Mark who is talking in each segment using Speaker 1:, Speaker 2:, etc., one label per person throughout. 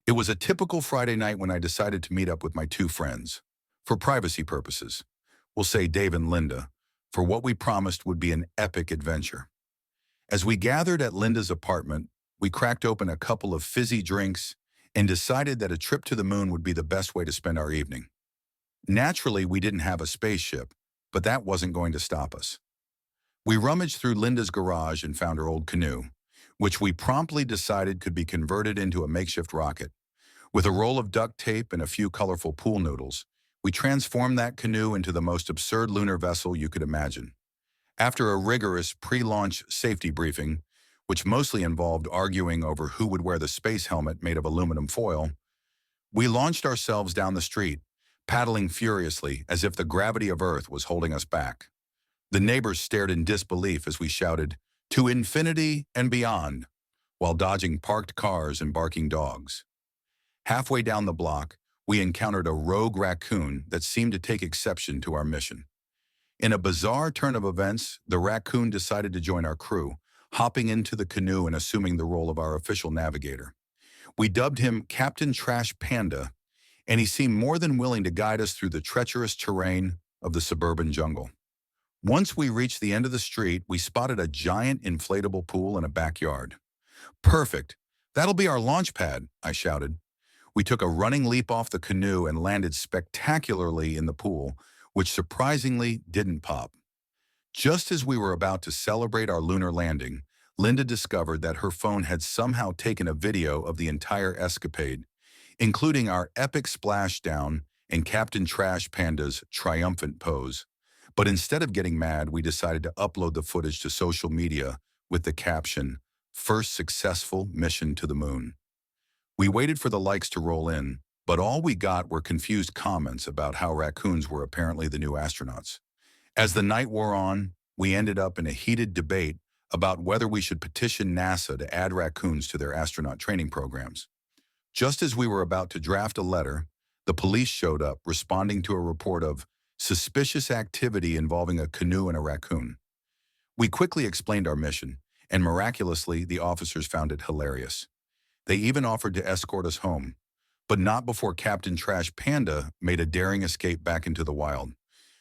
Speaker 1: It was a typical Friday night when I decided to meet up with my two friends. For privacy purposes, we'll say Dave and Linda, for what we promised would be an epic adventure. As we gathered at Linda's apartment, we cracked open a couple of fizzy drinks and decided that a trip to the moon would be the best way to spend our evening. Naturally, we didn't have a spaceship, but that wasn't going to stop us. We rummaged through Linda's garage and found her old canoe, which we promptly decided could be converted into a makeshift rocket. With a roll of duct tape and a few colorful pool noodles, we transformed that canoe into the most absurd lunar vessel you could imagine. After a rigorous pre-launch safety briefing, which mostly involved arguing over who would wear the space helmet made of aluminum foil, we launched ourselves down the street, paddling furiously as if the gravity of Earth was holding us back. The neighbors stared in disbelief as we shouted, "To infinity and beyond," while dodging parked cars and barking dogs. Halfway down the block, we encountered a rogue raccoon that seemed to take exception to our mission. In a bizarre turn of events, the raccoon decided to join our crew, hopping into the canoe and assuming the role of our official navigator. We dubbed him Captain Trash Panda, and he seemed more than willing to guide us through the treacherous terrain of the suburban jungle. Once we reached the end of the street, we spotted a giant inflatable pool in a backyard. "Perfect! That'll be our launch pad," I shouted. We took a running leap off the canoe and landed spectacularly in the pool, which surprisingly didn't pop. Just as we were about to celebrate our lunar landing, Linda discovered that her phone had somehow taken a video of the entire escapade, including our epic splashdown and Captain Trash Panda's triumphant pose. But instead of getting mad, we decided to upload the footage to social media with the caption, "First successful mission to the moon." We waited for the likes to roll in, but all we got were confused comments about how raccoons were apparently the new astronauts. As the night wore on, we ended up in a heated debate about whether we should petition NASA to add raccoons to their astronaut training programs. Just as we were about to draft a letter, the police showed up responding to a report of suspicious activity involving a canoe and a raccoon. We quickly explained our mission, and miraculously, the officers found it hilarious. They even offered to escort us home, but not before Captain Trash Panda made a daring escape back into the wild.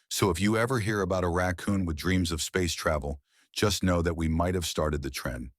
Speaker 1: So if you ever hear about a raccoon with dreams of space travel, just know that we might have started the trend.